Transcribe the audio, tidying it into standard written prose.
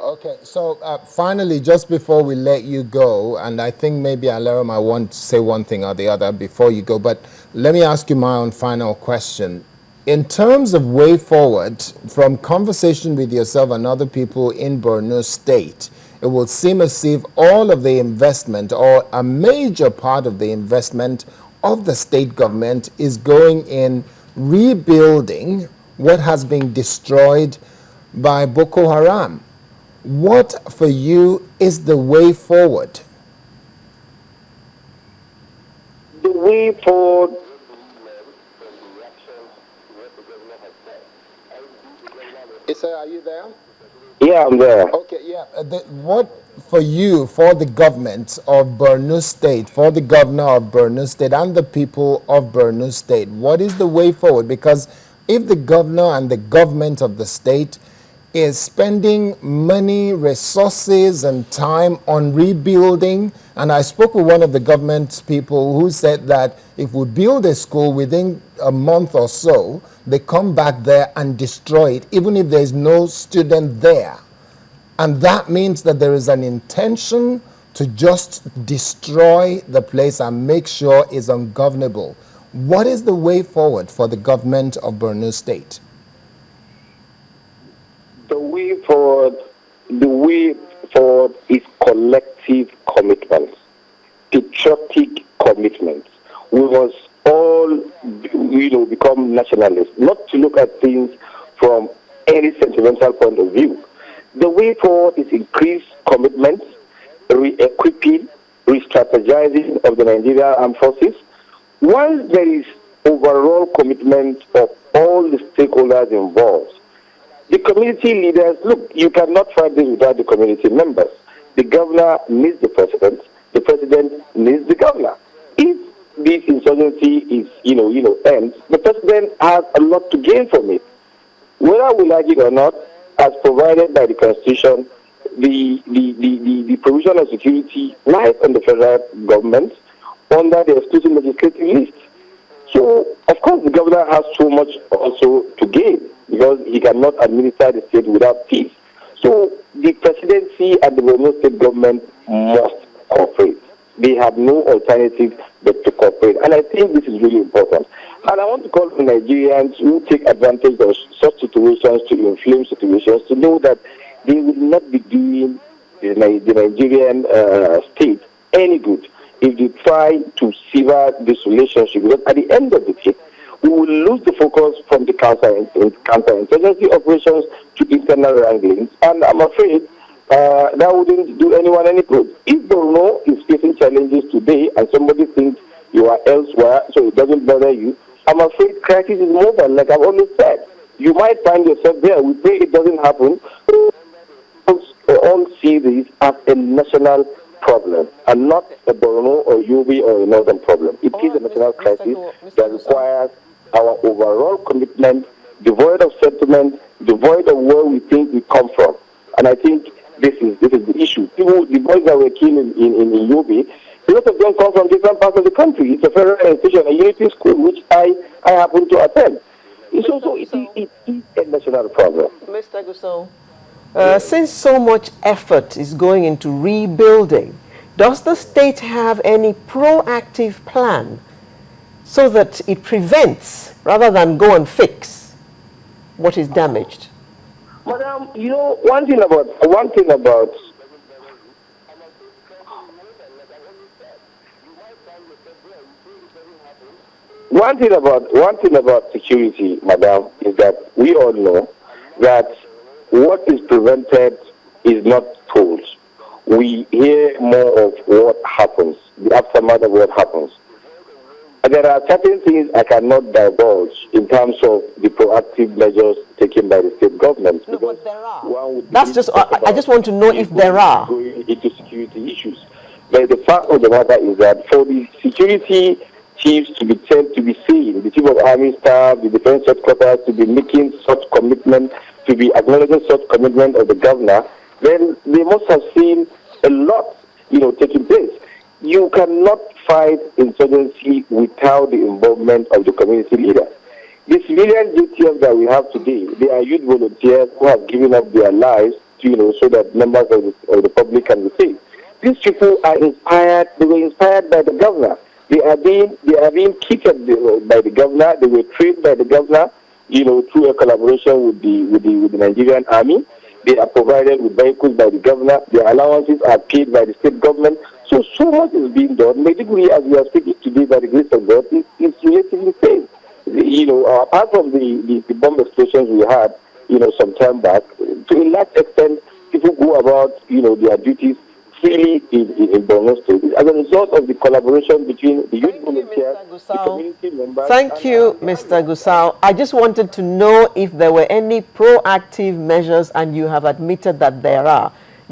Okay, so finally, just before we let you go, and I think maybe Alera might want to say one thing or the other before you go, but let me ask you my own final question. In terms of way forward, from conversation with yourself and other people in Borno State, it will seem as if all of the investment or a major part of the investment of the state government is going in rebuilding what has been destroyed by Boko Haram. What for you is the way forward? The way forward. Issa, are you there? Yeah, I'm there. Okay, yeah. What for you, for the government of Borno State, for the governor of Borno State and the people of Borno State, what is the way forward? Because if the governor and the government of the state is spending money, resources, and time on rebuilding. And I spoke with one of the government people who said that if we build a school within a month or so, they come back there and destroy it, even if there's no student there. And that means that there is an intention to just destroy the place and make sure it's ungovernable. What is the way forward for the government of Borno State? The way forward is collective commitments, patriotic commitments. We must all, become nationalists, not to look at things from any sentimental point of view. The way forward is increased commitments, re-equipping, re-strategizing of the Nigerian Armed Forces. Once there is overall commitment of all the stakeholders involved, the community leaders, look, you cannot fight this without the community members. The governor needs the president needs the governor. If this insurgency is, ends, the president has a lot to gain from it. Whether we like it or not, as provided by the Constitution, the provision of security lies on the federal government under the exclusive legislative list. So, of course, the governor has so much also to gain because he cannot administer the state without peace. So, the presidency and the Borno state government must cooperate. They have no alternative but to cooperate. And I think this is really important. And I want to call on Nigerians who take advantage of such situations to inflame situations to know that they will not be doing the Nigerian state any good if they try to sever this relationship. Because at the end of the day, we will lose the focus from the counterinsurgency operations to internal wranglings. And I'm afraid that wouldn't do anyone any good. If Borno is facing challenges today and somebody thinks you are elsewhere, so it doesn't bother you, I'm afraid crisis is mobile, like I've always said. You might find yourself there. We pray it doesn't happen. All see this as a national problem and not a Borno or Yobe or a northern problem. It is a national crisis that requires our overall commitment, devoid of sentiment, devoid of where we think we come from. And I think this is the issue. People, the boys that were killed in Yobe, a lot of them come from different parts of the country. It's a federal institution, a unity school, which I happen to attend. It's also it is a national problem. Mr. Gusau, since so much effort is going into rebuilding, does the state have any proactive plan so that it prevents, rather than go and fix, what is damaged? Madam, one thing about security, madam, is that we all know that what is prevented is not told. We hear more of what happens, the aftermath of what happens. And there are certain things I cannot divulge in terms of the proactive measures taken by the state government. No, but there are. That's just, I just want to know if there are. Going into security issues. But the fact of the matter is that for the security chiefs to be seen, the chief of army staff, the defense headquarters to be making such commitment, to be acknowledging such commitment of the governor, then they must have seen a lot, taking place. You cannot fight insurgency without the involvement of the community leaders. The civilian JTF that we have today, they are youth volunteers who have given up their lives so that members of the public can be safe. These people are inspired. They were inspired by the governor. They are being kitted by the governor. They were trained by the governor, through a collaboration with the Nigerian army. They are provided with vehicles by the governor. Their allowances are paid by the state government. So much is being done. Maiduguri, as we are speaking today, by the grace of God, is relatively safe. Apart from the bomb explosions we had, some time back, to a large extent, people go about, their duties freely in Borno State as a result of the collaboration between the youth volunteers, the community members. Thank you, Mr. Gusau. I just wanted to know if there were any proactive measures, and you have admitted that there are.